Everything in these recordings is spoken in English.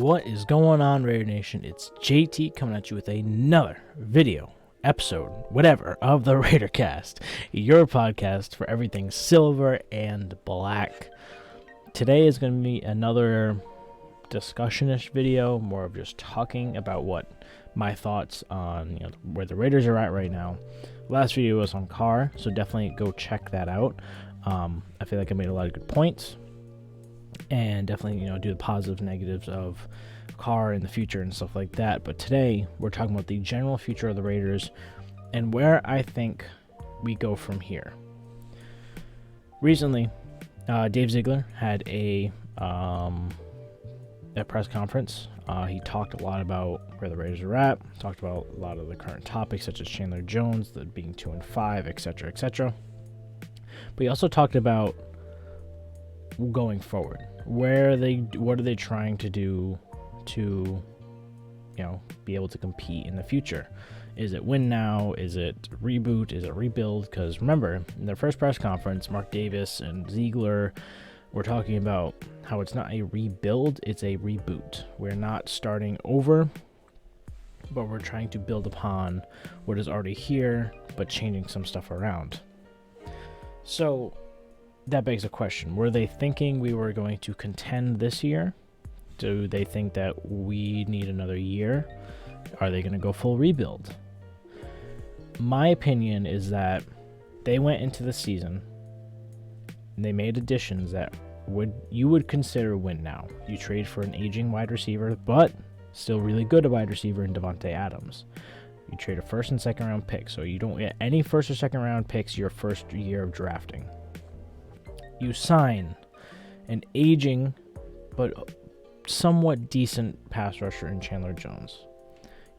What is going on, Raider Nation? It's JT coming at you with another video, episode, whatever, of the Raidercast, your podcast for everything silver and black. Today is going to be another discussion-ish video, more of just talking about what my thoughts on where the Raiders are at right now. Last video was on Carr, so definitely go check that out. I feel like I made a lot of good points. And definitely, do the positives, negatives of Carr in the future and stuff like that. But today, we're talking about the general future of the Raiders and where I think we go from here. Recently, Dave Ziegler had a press conference. He talked a lot about where the Raiders are at, talked about a lot of the current topics, such as Chandler Jones, the being 2-5, etc., etc. But he also talked about going forward, what are they trying to do to be able to compete in the future? Is it win now? Is it reboot? Is it rebuild? Because remember, in their first press conference, Mark Davis and Ziegler were talking about how it's not a rebuild, it's a reboot. We're not starting over, but we're trying to build upon what is already here, but changing some stuff around. So that begs a question. Were they thinking we were going to contend this year? Do they think that we need another year? Are they going to go full rebuild? My opinion is that they went into the season and they made additions that you would consider win now. You trade for an aging wide receiver, but still really good wide receiver in Davante Adams. You trade a first and second round pick, so you don't get any first or second round picks your first year of drafting. You sign an aging but somewhat decent pass rusher in Chandler Jones.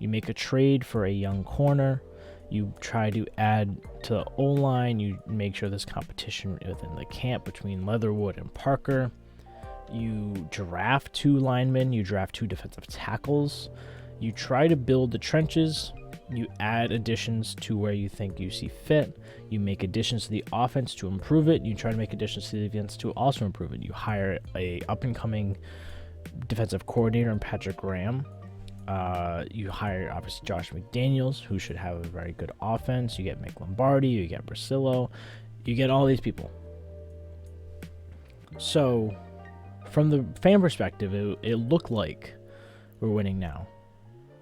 You make a trade for a young corner. You try to add to the O-line. You make sure there's competition within the camp between Leatherwood and Parker. You draft 2 linemen. You draft 2 defensive tackles. You try to build the trenches. You add additions to where you think you see fit. You make additions to the offense to improve it. You try to make additions to the defense to also improve it. You hire a up-and-coming defensive coordinator in Patrick Graham. You hire, obviously, Josh McDaniels, who should have a very good offense. You get Mick Lombardi. You get Brasillo. You get all these people. So, from the fan perspective, it looked like we're winning now.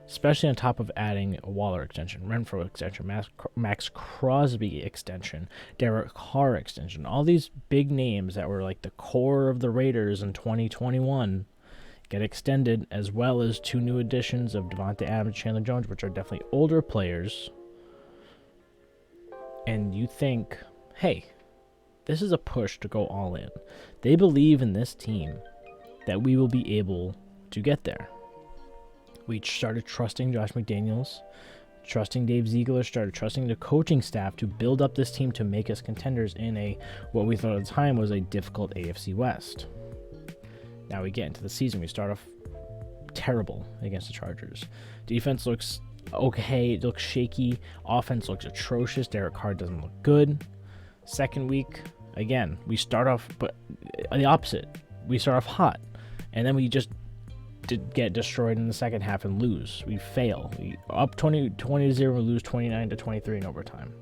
Especially on top of adding a Waller extension, Renfro extension, Max Crosby extension, Derek Carr extension. All these big names that were like the core of the Raiders in 2021 get extended, as well as 2 new additions of Davante Adams and Chandler Jones, which are definitely older players. And you think, hey, this is a push to go all in. They believe in this team that we will be able to get there. We started trusting Josh McDaniels, trusting Dave Ziegler, started trusting the coaching staff to build up this team to make us contenders in what we thought at the time was a difficult AFC West. Now we get into the season. We start off terrible against the Chargers. Defense looks okay. It looks shaky. Offense looks atrocious. Derek Carr doesn't look good. Second week, again, we start off, but the opposite. We start off hot, and then we just get destroyed in the second half and lose. We fail. We up 20-0, we lose 29-23 in overtime.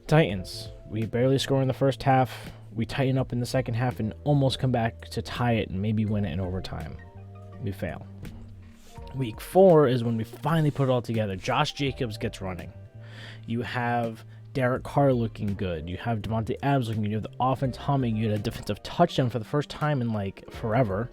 Titans, we barely score in the first half. We tighten up in the second half and almost come back to tie it and maybe win it in overtime. We fail. Week 4 is when we finally put it all together. Josh Jacobs gets running. You have Derek Carr looking good. You have Davante Adams looking good. You have the offense humming. You had a defensive touchdown for the first time in forever.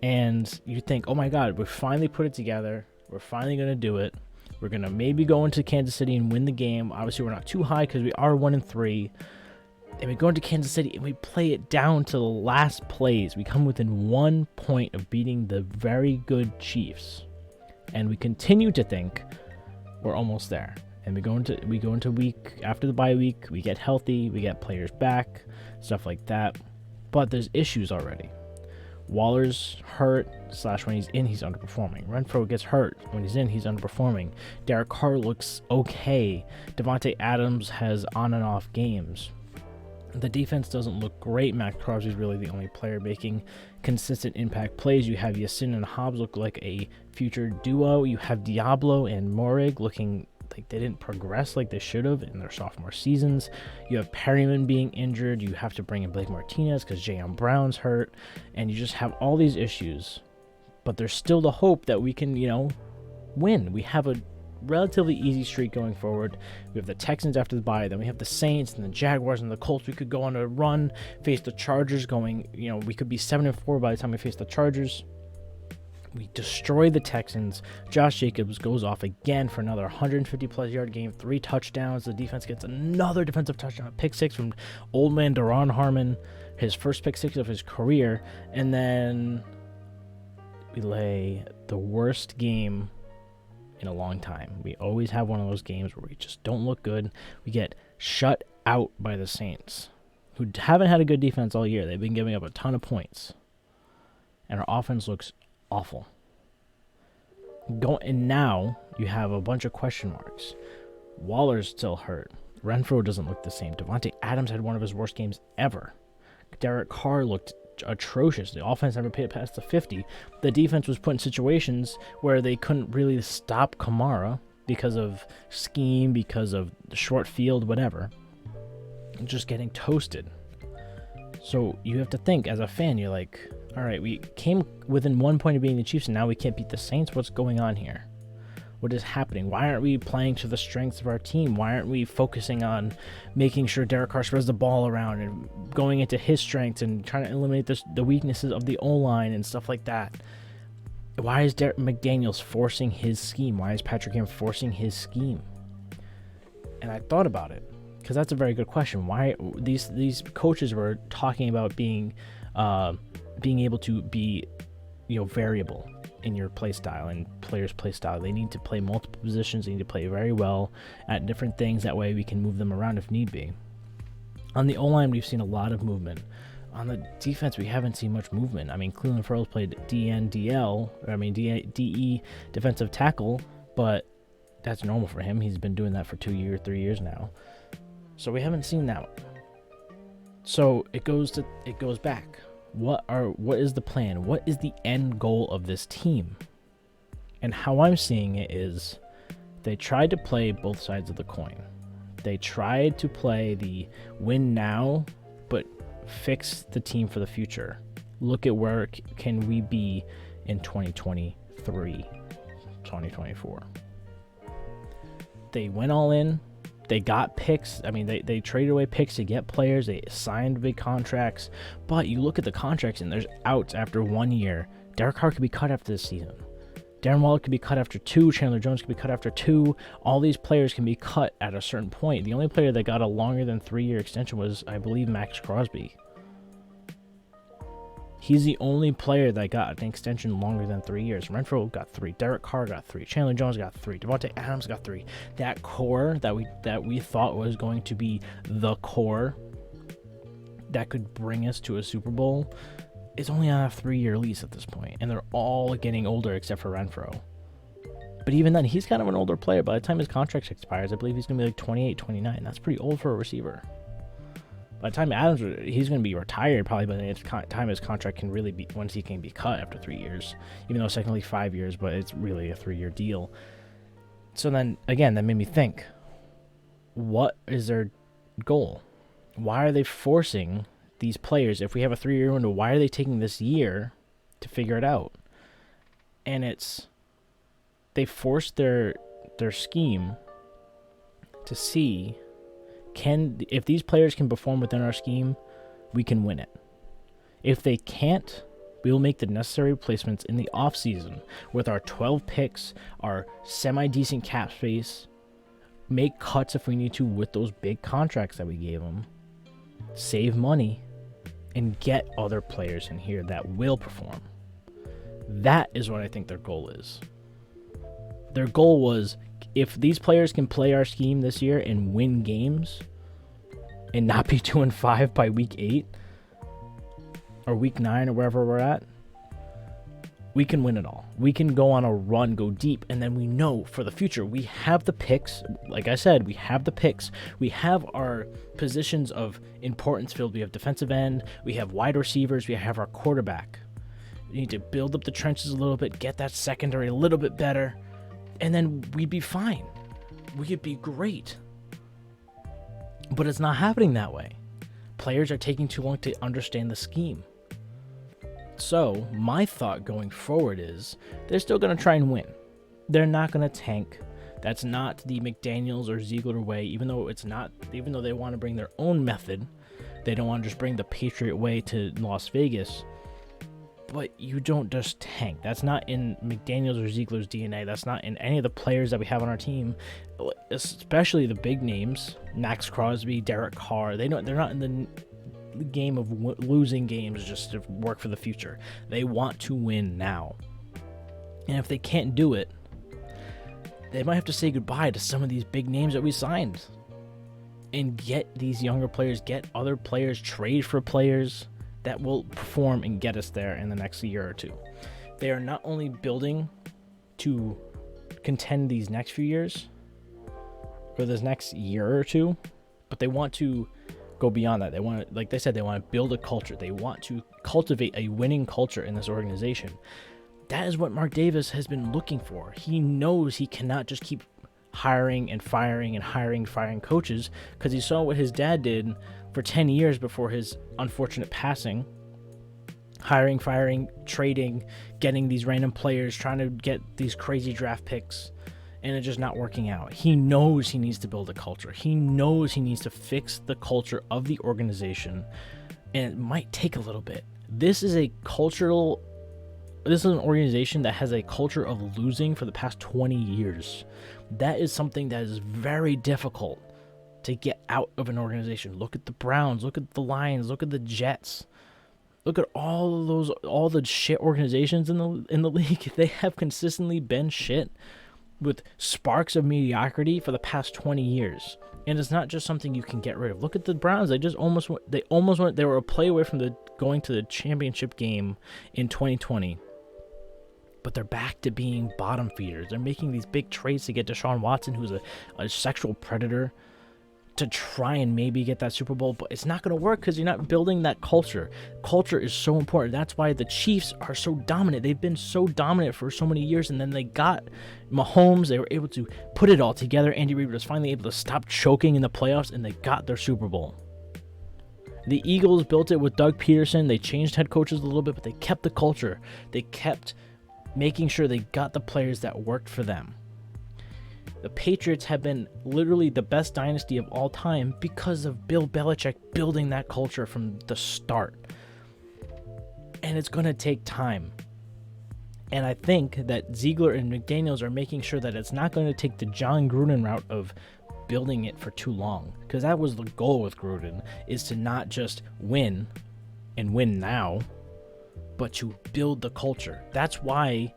And you think, oh my God, we finally put it together. We're finally going to do it. We're going to maybe go into Kansas City and win the game. Obviously, we're not too high because we are 1-3. And we go into Kansas City and we play it down to the last plays. We come within 1 point of beating the very good Chiefs. And we continue to think we're almost there. And we go into week after the bye week. We get healthy. We get players back. Stuff like that. But there's issues already. Waller's hurt, / when he's in, he's underperforming. Renfro gets hurt. When he's in, he's underperforming. Derek Carr looks okay. Davante Adams has on and off games. The defense doesn't look great. Max Crosby's really the only player making consistent impact plays. You have Yassin and Hobbs look like a future duo. You have Diablo and Morig looking like they didn't progress like they should have in their sophomore seasons. You have Perryman being injured. You have to bring in Blake Martinez because Jayon Brown's hurt. And you just have all these issues. But there's still the hope that we can, win. We have a relatively easy streak going forward. We have the Texans after the bye, then we have the Saints and the Jaguars and the Colts. We could go on a run, face the Chargers we could be 7-4 by the time we face the Chargers. We destroy the Texans. Josh Jacobs goes off again for another 150 plus yard game, 3 touchdowns. The defense gets another defensive touchdown, a pick 6 from old man Daron Harmon, his first pick 6 of his career, and then we lay the worst game in a long time. We always have one of those games where we just don't look good. We get shut out by the Saints, who haven't had a good defense all year. They've been giving up a ton of points. And our offense looks awful. And now you have a bunch of question marks. Waller's still hurt. Renfrow doesn't look the same. Devontae Adams had one of his worst games ever. Derek Carr looked atrocious. The offense never paid past the 50. The defense was put in situations where they couldn't really stop Kamara because of scheme, because of the short field, whatever. Just getting toasted. So you have to think, as a fan, you're like, all right, we came within 1 point of beating the Chiefs, and now we can't beat the Saints. What's going on here? What is happening? Why aren't we playing to the strengths of our team? Why aren't we focusing on making sure Derek Carr spreads the ball around and going into his strengths and trying to eliminate the weaknesses of the O-line and stuff like that? Why is McDaniels forcing his scheme? Why is Patrick Graham forcing his scheme? And I thought about it, because that's a very good question. Why these coaches were talking about being able to be variable in your play style and players' play style. They need to play multiple positions. They need to play very well at different things. That way we can move them around if need be. On the O-line, we've seen a lot of movement. On the defense, we haven't seen much movement. I mean, Cleveland Ferrell's played DE, defensive tackle, but that's normal for him. He's been doing that for 3 years now. So we haven't seen that one. So it goes back. What is the plan? What is the end goal of this team? And how I'm seeing it is they tried to play both sides of the coin. They tried to play the win now, but fix the team for the future. Look at where can we be in 2023, 2024. They went all in. They got picks. I mean, they traded away picks to get players. They signed big contracts. But you look at the contracts, and there's outs after 1 year. Derek Carr could be cut after this season. Darren Waller could be cut after 2. Chandler Jones could be cut after 2. All these players can be cut at a certain point. The only player that got a longer than 3-year extension was, I believe, Max Crosby. He's the only player that got an extension longer than 3 years. Renfrow got 3. Derek Carr got 3. Chandler Jones got 3. Devontae Adams got 3. That core that we thought was going to be the core that could bring us to a Super Bowl is only on a 3-year lease at this point, and they're all getting older except for Renfrow. But even then, he's kind of an older player. By the time his contract expires, I believe he's going to be like 28, 29. That's pretty old for a receiver. By the time Adams, he's going to be retired probably by the time his contract can really be, once he can be cut after 3 years, even though it's technically 5 years, but it's really a 3-year deal. So then, again, that made me think, what is their goal? Why are they forcing these players? If we have a 3-year window, why are they taking this year to figure it out? And they forced their scheme to see, if these players can perform within our scheme, we can win it. If they can't, we will make the necessary replacements in the offseason with our 12 picks, our semi-decent cap space, make cuts if we need to with those big contracts that we gave them, save money, and get other players in here that will perform. That is what I think their goal is. Their goal was, if these players can play our scheme this year and win games and not be 2-5 by week 8 or week 9 or wherever we're at, we can win it all. We can go on a run, go deep, and then we know for the future we have the picks. Like I said, we have the picks. We have our positions of importance filled. We have defensive end. We have wide receivers. We have our quarterback. We need to build up the trenches a little bit, get that secondary a little bit better, and then we'd be fine. We could be great. But it's not happening that way. Players are taking too long to understand the scheme. So, my thought going forward is they're still going to try and win. They're not going to tank. That's not the McDaniels or Ziegler way, even though they want to bring their own method. They don't want to just bring the Patriot way to Las Vegas. But you don't just tank. That's not in McDaniels or Ziegler's DNA. That's not in any of the players that we have on our team, especially the big names, Max Crosby, Derek Carr. They're not in the game of losing games just to work for the future. They want to win now. And if they can't do it, they might have to say goodbye to some of these big names that we signed and get these younger players, get other players, trade for players that will perform and get us there in the next year or two. They are not only building to contend these next few years or this next year or two, but they want to go beyond that. They want to, like they said, they want to build a culture. They want to cultivate a winning culture in this organization. That is what Mark Davis has been looking for. He knows he cannot just keep hiring and firing and firing coaches, because he saw what his dad did for 10 years before his unfortunate passing. Hiring, firing, trading, getting these random players, trying to get these crazy draft picks, and it just not working out. He knows he needs to build a culture. He knows he needs to fix the culture of the organization, and it might take a little bit. This is an organization that has a culture of losing for the past 20 years. That is something that is very difficult to get out of an organization. Look at the Browns, look at the Lions, look at the Jets. Look at all the shit organizations in the league. They have consistently been shit with sparks of mediocrity for the past 20 years. And it's not just something you can get rid of. Look at the Browns. They were a play away from going to the championship game in 2020. But they're back to being bottom feeders. They're making these big trades to get Deshaun Watson, who's a sexual predator, to try and maybe get that Super Bowl, but it's not going to work because you're not building that culture. Culture is so important. That's why the Chiefs are so dominant. They've been so dominant for so many years, and then they got Mahomes. They were able to put it all together. Andy Reid was finally able to stop choking in the playoffs, and they got their Super Bowl. The Eagles built it with Doug Peterson. They changed head coaches a little bit, but they kept the culture. They kept making sure they got the players that worked for them. The Patriots have been literally the best dynasty of all time because of Bill Belichick building that culture from the start. And it's going to take time. And I think that Ziegler and McDaniels are making sure that it's not going to take the John Gruden route of building it for too long. Because that was the goal with Gruden, is to not just win and win now, but to build the culture. That's why,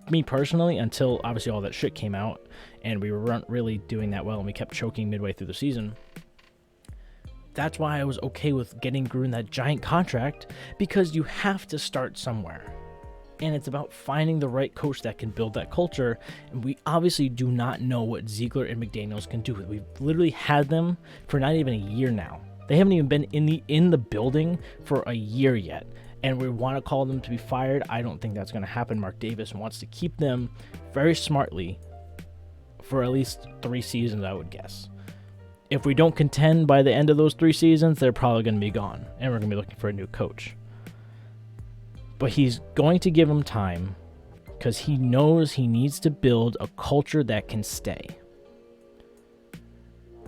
me personally, until obviously all that shit came out and we weren't really doing that well and we kept choking midway through the season, that's why I was okay with getting Gruden that giant contract, because you have to start somewhere. And it's about finding the right coach that can build that culture. And we obviously do not know what Ziegler and McDaniels can do. We've literally had them for not even a year now. They haven't even been in the building for a year yet. And we want to call them to be fired. I don't think that's going to happen. Mark Davis wants to keep them very smartly for at least 3 seasons, I would guess. If we don't contend by the end of those 3 seasons, they're probably going to be gone, and we're going to be looking for a new coach. But he's going to give them time because he knows he needs to build a culture that can stay.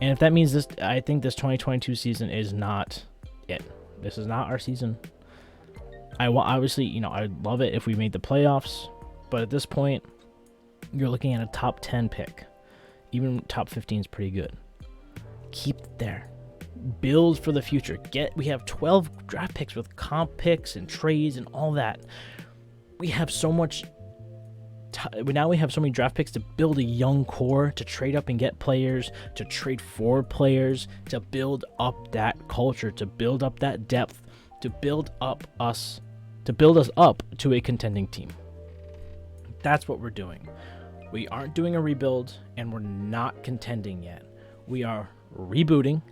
And if that means this, I think this 2022 season is not it. This is not our season. Obviously, I'd love it if we made the playoffs, but at this point, you're looking at a top 10 pick. Even top 15 is pretty good. Keep it there. Build for the future. We have 12 draft picks with comp picks and trades and all that. We have so much. Now we have so many draft picks to build a young core, to trade up and get players, to trade for players, to build up that culture, to build up that depth, to build us up to a contending team. That's what we're doing. We aren't doing a rebuild, and we're not contending yet. We are rebooting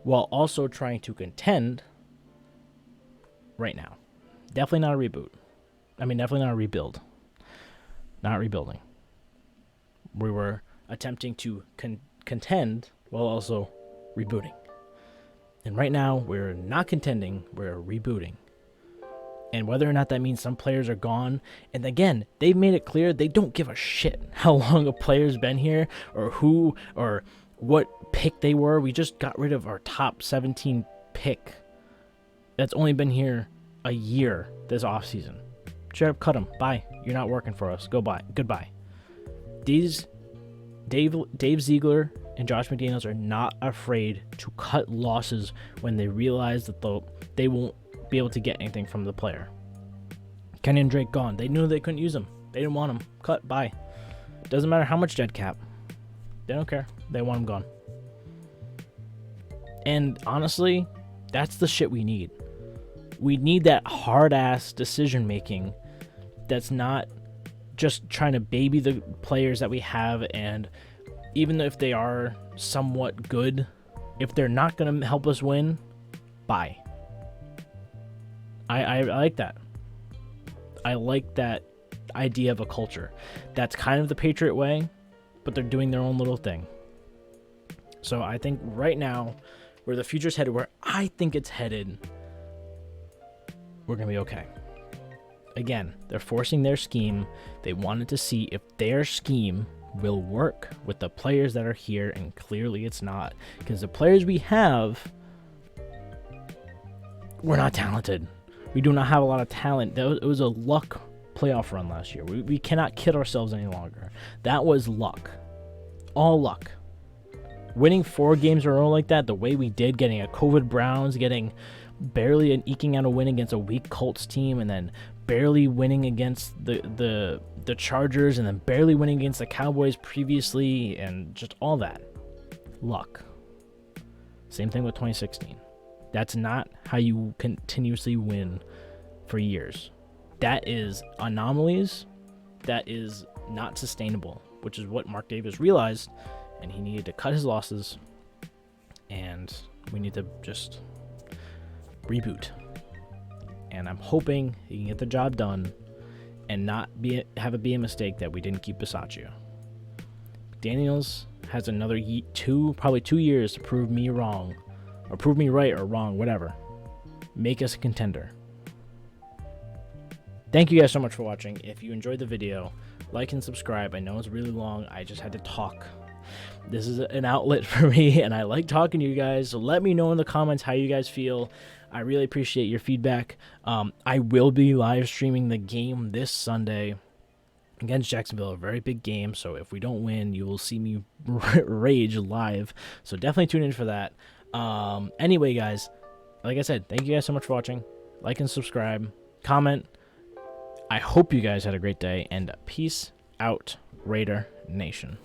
while also trying to contend right now. Definitely not a reboot. I mean, definitely not a rebuild. Not rebuilding. We were attempting to contend while also rebooting. And right now, we're not contending, we're rebooting. And whether or not that means some players are gone, and again, they've made it clear they don't give a shit how long a player's been here or who or what pick they were. We just got rid of our top 17 pick that's only been here a year this offseason. Straight up cut him. Bye. You're not working for us. Goodbye. These Dave Ziegler and Josh McDaniels are not afraid to cut losses when they realize that they won't be able to get anything from the player. Kenny and Drake gone. They knew they couldn't use them. They didn't want them. Cut. Bye. Doesn't matter how much dead cap. They don't care. They want them gone. And honestly, that's the shit we need. We need that hard-ass decision making that's not just trying to baby the players that we have, and even if they are somewhat good, if they're not going to help us win, bye. I like that. I like that idea of a culture. That's kind of the Patriot way, but they're doing their own little thing. So I think right now, where the future's headed, where I think it's headed, we're going to be okay. Again, they're forcing their scheme. They wanted to see if their scheme will work with the players that are here, and clearly it's not. Because the players we have, we're not talented. We do not have a lot of talent. It was a luck playoff run last year. We cannot kid ourselves any longer. That was luck. All luck. Winning 4 games in a row like that, the way we did, getting a COVID Browns, getting barely eking out a win against a weak Colts team, and then barely winning against the Chargers, and then barely winning against the Cowboys previously, and just all that. Luck. Same thing with 2016. That's not how you continuously win for years. That is anomalies. That is not sustainable, which is what Mark Davis realized, and he needed to cut his losses, and we need to just reboot. And I'm hoping he can get the job done and not have it be a mistake that we didn't keep Bisaccia. McDaniels has another probably 2 years to prove me wrong, or prove me right or wrong, whatever. Make us a contender. Thank you guys so much for watching. If you enjoyed the video, like and subscribe. I know it's really long. I just had to talk. This is an outlet for me, and I like talking to you guys. So let me know in the comments how you guys feel. I really appreciate your feedback. I will be live streaming the game this Sunday against Jacksonville, a very big game. So if we don't win, you will see me rage live. So definitely tune in for that. Anyway, guys, like I said, thank you guys so much for watching. Like and subscribe. Comment. I hope you guys had a great day, and peace out, Raider Nation.